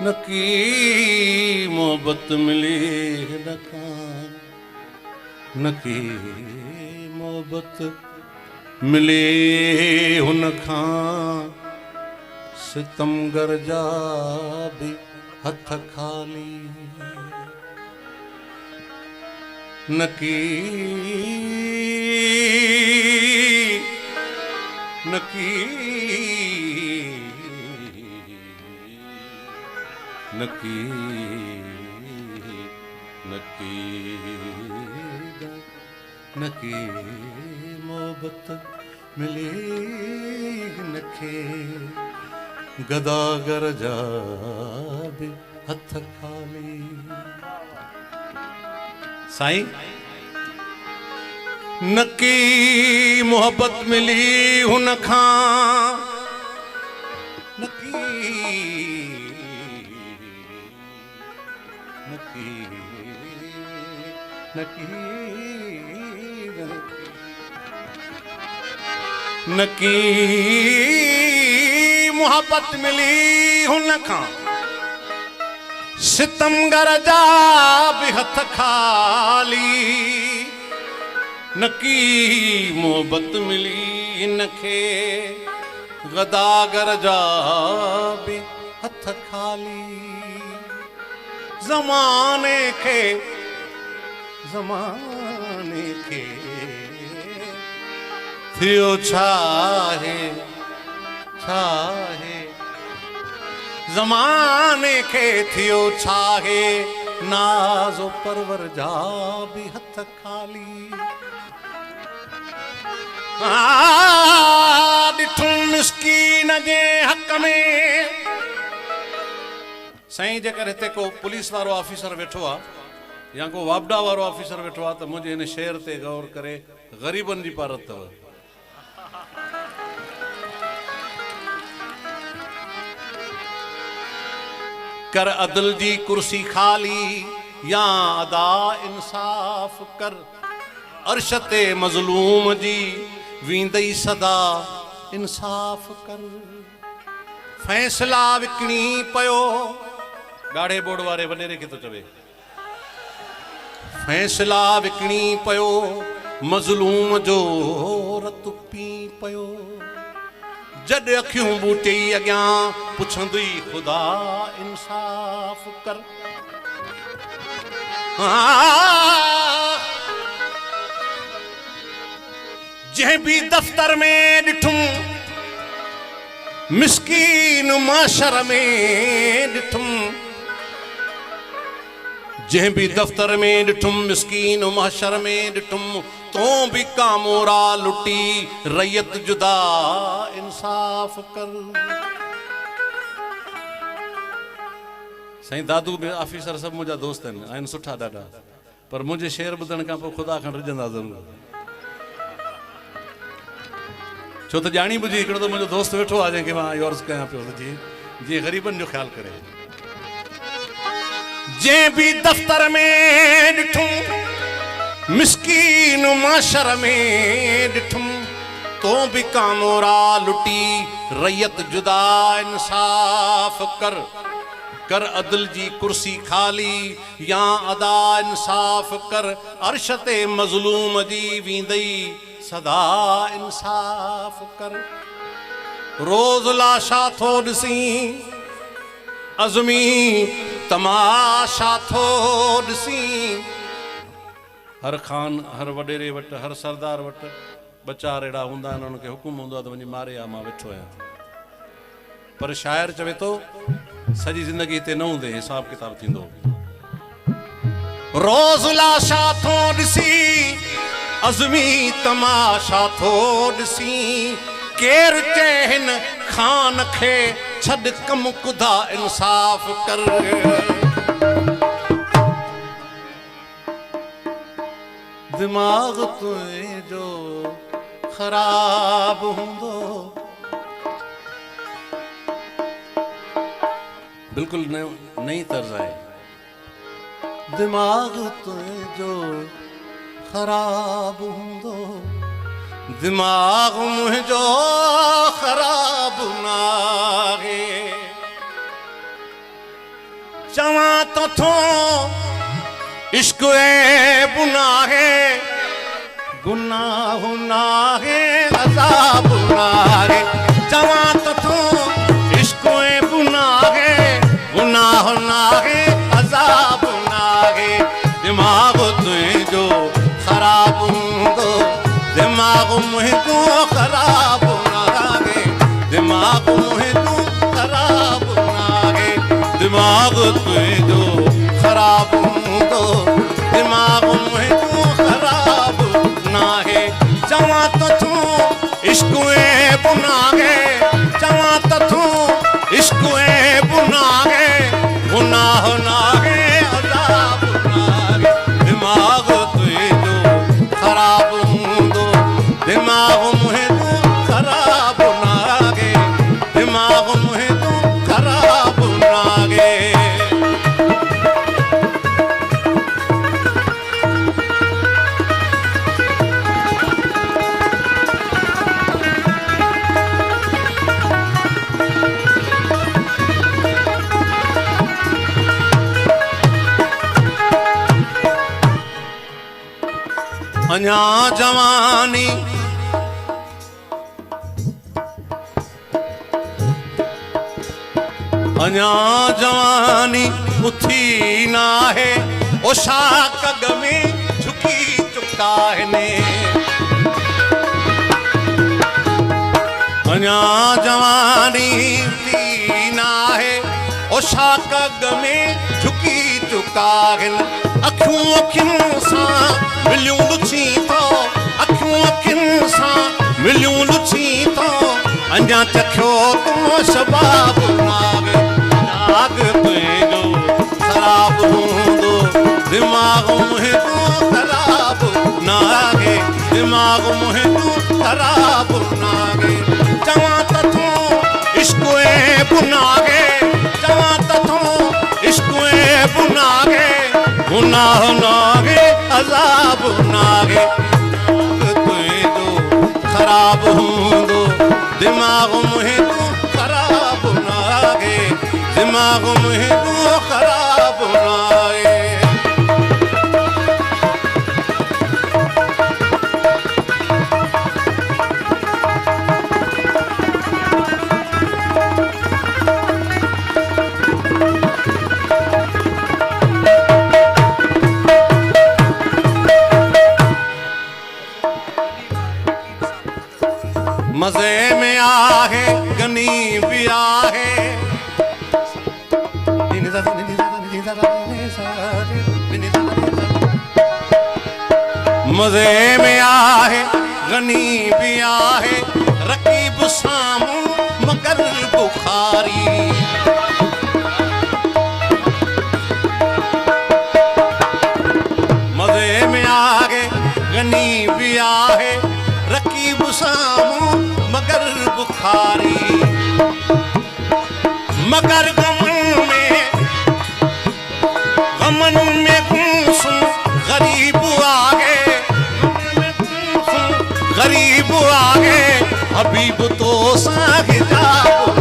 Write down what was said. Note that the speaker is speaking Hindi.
नकी मोहब्बत मिली नखां, नकी मोहब्बत मिली हुन खां, सितमगर जा भी हथ खाली। नकी नकी नकी नकी नकी मोहब्बत मिली नखे, गदागर जा भी हथ खाली। साईं नकी मोहब्बत मिली हुन खां, नकी नकी नकी नकी मोहब्बत मिली हुन खां, सितमगर जा भी हथ खाली। नकी मोहब्बत मिली हिनखे, गदागर जा भी हथ खाली। ज़माने खे थियो छाहे छाहे, ज़माने खे थियो छाहे, नाज़ो परवर जा भी हथ खाली। ॾिठुम मिस्कीन जे हक़ में। साईं जेकर हिते को पुलिस वारो ऑफिसर वेठो आहे या को वापडा वारो ऑफिसर वेठो आहे त मुंहिंजे हिन शेर ते गौर करे, ग़रीबनि जी पारत अथव। कर अदल जी कुर्सी खाली, या अदा इंसाफ कर, अर्श ते मज़लूम जी वींदई सदा इंसाफ कर। फैसला विकणी पयो, गाढ़े बोर्ड वारे वडेरे खे तो चवे, फैसला विकणी पयो, मज़लूम जो रत पी पयो। जड अखियूं बूटे अॻियां पुछंदी खुदा इंसाफ कर। जंहिं भी दफ्तर में ॾिठुम, मिस्कीन माशर में ॾिठुम, जंहिं भी दफ्तर में ॾिठुम, मिस्कीन माशर में ॾिठुम, तो भी कामोरा लुटी रैयत जुदा इंसाफ कर। साईं दादू में ऑफिसर सब मुझा दोस्त आहिनि सुठा ॾाढा, पर मुझे शेर ॿुधण खां पोइ खुदा खां रिझंदा ज़रूर। छो त ॼाणी बुझी हिकिड़ो त मुंहिंजो दोस्त वेठो आहे जंहिंखे मां योर्स कयां पियो त जीअं ग़रीबनि जो ख़्यालु करे। जंहिं भी दफ्तर में ॾिठुम, मिस्कीन माशर में ॾिठुम, तो भी कामोरा लुटी रैयत जुदा इंसाफ कर। कर अदल जी कुर्सी खाली, या अदा इंसाफ कर, अर्श ते मज़लूम जी वींदई सदा इंसाफ कर। रोज़ लाशा थो ॾिसी, अज़मी तमाशा थो ॾिसी। हर खान, हर वडेरे वटि, हर सरदार वटि बचार अहिड़ा हूंदा आहिनि, उन्हनि खे हुकुम हूंदो आहे त वञी मारे आ, मां वेठो आहियां। पर शाइर चवे थो सॼी ज़िंदगी हिते न हूंदे, हिसाब किताब थींदो। रोज़ लाशा थो ॾिसी, अज़मी तमाशा थो ॾिसी। केरु चए हिन खान खे छॾ कम कुदा इंसाफ कर। दिमाग़ तुंहिंजो ख़राब हूंदो, बिल्कुल नई तर्ज है। दिमाग तुझो खराब हूंदो, दिमाग मुझो खराब ना है। चवा तो थो इश्क ए गुनाहे गुनाह नाहे अज़ाब नाहे चवा तो थो इश्क ए गुनाहे गुनाह नाहे अज़ाब नाहे दिमाग तुझो खराब हूंदो दिमाग मुंहिंजो खराब नाहे दिमाग मुंहिंजो खराब नाहे दिमाग तुझो खराब हूंदो दिमाग मुंहिंजो खराब नाहे चवां त तूं इश्क ए गुनाहे चवां त तूं इश्क ए गुनाहे गुनाह नाहे अज़ाब नाहे दिमाग तुझो खराब हूंदो दिमाग मुंहिंजो खराब नाहे दिमाग मुंहिंजो खराब नाहे अञा जवानी अञा जवानी उथी नाहे ओ शाक में झुकी चुका है ने अञा जवानी उथी नाहे ओ शाक में झुकी चुका है अखियूं अखियुनि सां मिलियूं लुची थो अखियूं अखियुनि सां मिलियूं लुची थो अञा चखियो तूं शबाब नाग तुंहिंजो ख़राब हूंदो दिमाग़ मुंहिंजो ख़राब नाहे दिमाग़ मुंहिंजो ख़राब नाहे चवां त तूं इश्क ए गुनाहे चवां त तूं इश्क ए गुनाहे गुनाह नाहे अज़ाब नाहे तुझो खराब हूंदो दिमाग़ मुंहिंजो खराब नाहे दिमाग़ मुंहिंजो खराब नाहे मज़े में आहे गनी भी आहे मज़े में आहे गनी भी आहे रकीब सामूं मगर बुखारी मज़े में आहे गनी भी आहे रकीब सामूं मगर बुखारी मगर गमन में गुमसुम गरीब आगे गरीब आगे हबीब तो साहिजाब